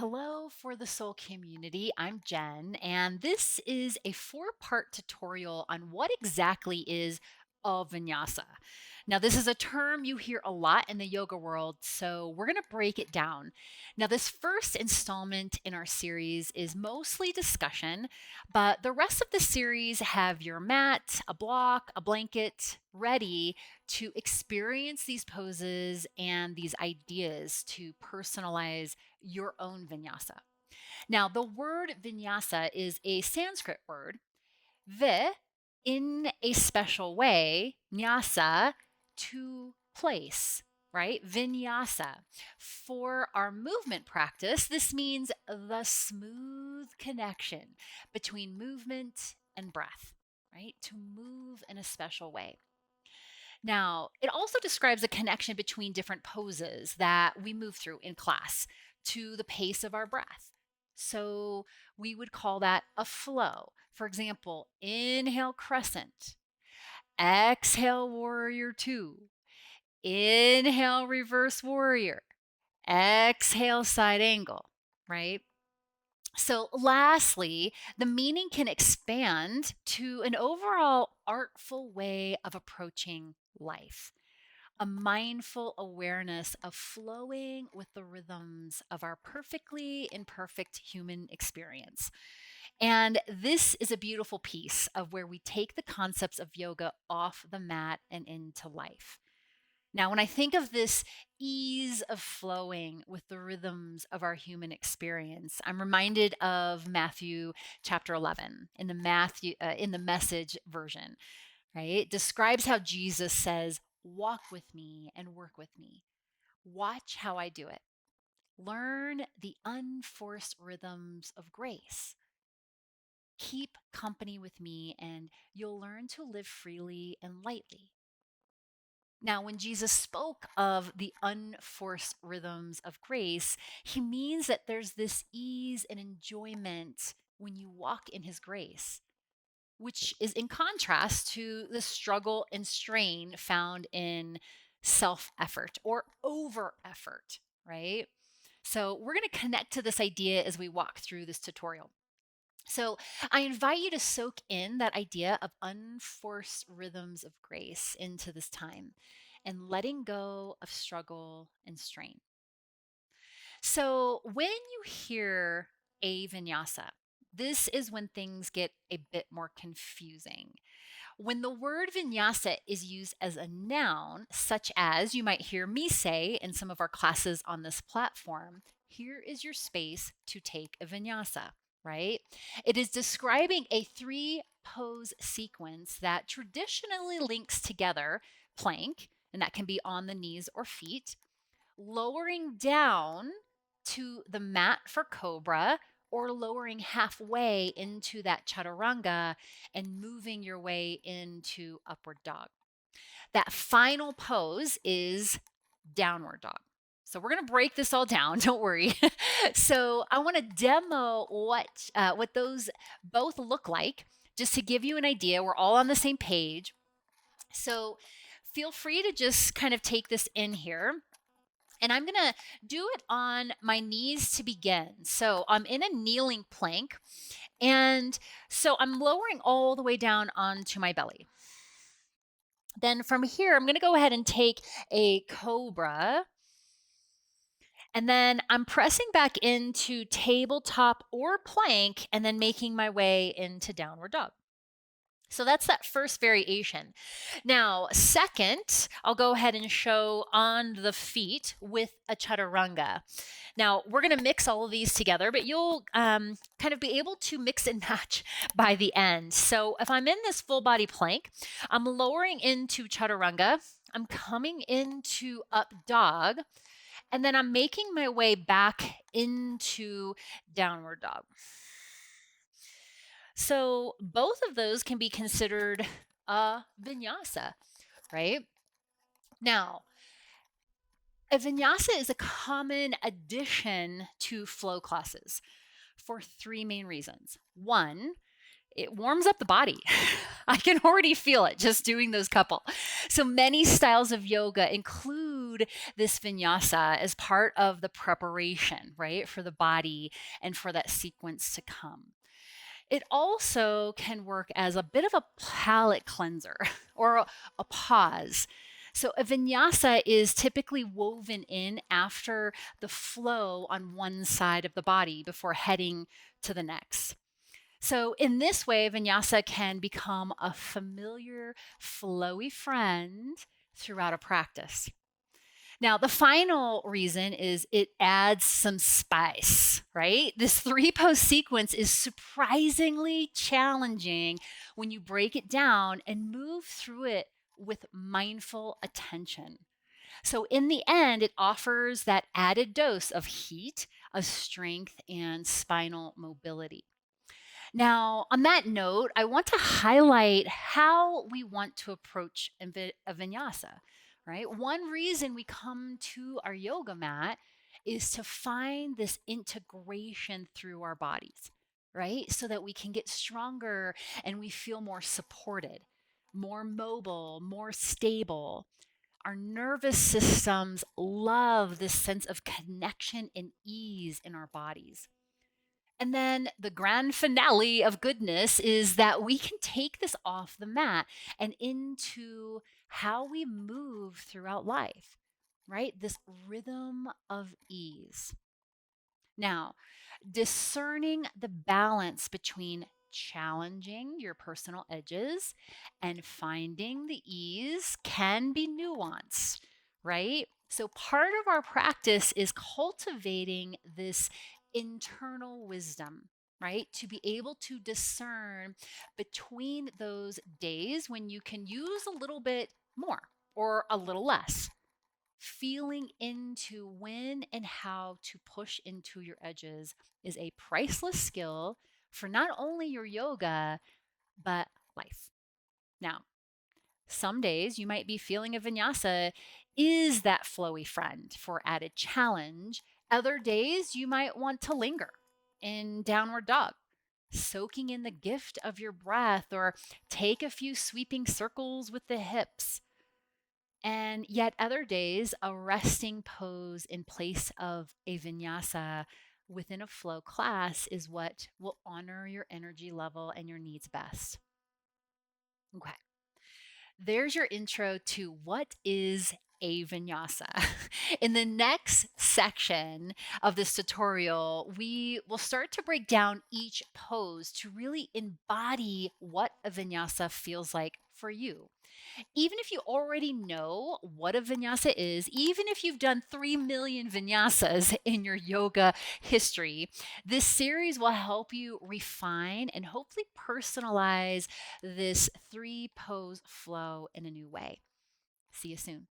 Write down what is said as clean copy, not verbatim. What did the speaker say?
Hello for the soul community. I'm Jen, and this is a four-part tutorial on what exactly is a vinyasa. Now, this is a term you hear a lot in the yoga world, so we're going to break it down. Now, this first installment in our series is mostly discussion, but the rest of the series have your mat, a block, a blanket ready to experience these poses and these ideas to personalize your own vinyasa. Now, the word vinyasa is a Sanskrit word, vi, in a special way, nyasa, to place, right? Vinyasa. For our movement practice, this means the smooth connection between movement and breath, right? To move in a special way. Now, it also describes a connection between different poses that we move through in class to the pace of our breath. So we would call that a flow. For example, inhale crescent, exhale warrior two, inhale reverse warrior, exhale side angle, right? So, lastly, the meaning can expand to an overall artful way of approaching life, a mindful awareness of flowing with the rhythms of our perfectly imperfect human experience. And this is a beautiful piece of where we take the concepts of yoga off the mat and into life. Now, when I think of this ease of flowing with the rhythms of our human experience, I'm reminded of Matthew chapter 11 in the Message version, right? It describes how Jesus says, "Walk with me and work with me. Watch how I do it. Learn the unforced rhythms of grace. Keep company with me and you'll learn to live freely and lightly." Now, when Jesus spoke of the unforced rhythms of grace, he means that there's this ease and enjoyment when you walk in his grace, which is in contrast to the struggle and strain found in self effort or over effort, right? So, we're going to connect to this idea as we walk through this tutorial. So, I invite you to soak in that idea of unforced rhythms of grace into this time and letting go of struggle and strain. So, when you hear a vinyasa, this is when things get a bit more confusing. When the word vinyasa is used as a noun, such as you might hear me say in some of our classes on this platform, here is your space to take a vinyasa, right? It is describing a three pose sequence that traditionally links together plank, and that can be on the knees or feet, lowering down to the mat for cobra, or lowering halfway into that chaturanga and moving your way into upward dog. That final pose is downward dog. So we're going to break this all down. Don't worry. So I want to demo what those both look like, just to give you an idea. We're all on the same page. So feel free to just kind of take this in here. And I'm going to do it on my knees to begin. So I'm in a kneeling plank. And so I'm lowering all the way down onto my belly. Then from here, I'm going to go ahead and take a cobra. And then I'm pressing back into tabletop or plank and then making my way into downward dog. So that's that first variation. Now, second, I'll go ahead and show on the feet with a chaturanga. Now, we're going to mix all of these together, but you'll kind of be able to mix and match by the end. So if I'm in this full body plank, I'm lowering into chaturanga, I'm coming into up dog, and then I'm making my way back into downward dog. So both of those can be considered a vinyasa, right? Now, a vinyasa is a common addition to flow classes for three main reasons. One, it warms up the body. I can already feel it just doing those couple. So many styles of yoga include this vinyasa as part of the preparation, right, for the body and for that sequence to come. It also can work as a bit of a palate cleanser or a pause. So, a vinyasa is typically woven in after the flow on one side of the body before heading to the next. So, in this way, vinyasa can become a familiar, flowy friend throughout a practice. Now, the final reason is it adds some spice, right? This three pose sequence is surprisingly challenging when you break it down and move through it with mindful attention. So, in the end, it offers that added dose of heat, of strength, and spinal mobility. Now, on that note, I want to highlight how we want to approach a vinyasa, right? One reason we come to our yoga mat is to find this integration through our bodies, right? So that we can get stronger and we feel more supported, more mobile, more stable. Our nervous systems love this sense of connection and ease in our bodies. And then the grand finale of goodness is that we can take this off the mat and into how we move throughout life, right? This rhythm of ease. Now, discerning the balance between challenging your personal edges and finding the ease can be nuanced, right? So, part of our practice is cultivating this internal wisdom, right? To be able to discern between those days when you can use a little bit more or a little less, feeling into when and how to push into your edges is a priceless skill for not only your yoga, but life. Now, some days you might be feeling a vinyasa is that flowy friend for added challenge. Other days you might want to linger in downward dog, soaking in the gift of your breath, or take a few sweeping circles with the hips. And yet other days, a resting pose in place of a vinyasa within a flow class is what will honor your energy level and your needs best. Okay, there's your intro to what is a vinyasa. In the next section of this tutorial, we will start to break down each pose to really embody what a vinyasa feels like for you. Even if you already know what a vinyasa is, even if you've done 3 million vinyasas in your yoga history, this series will help you refine and hopefully personalize this three pose flow in a new way. See you soon.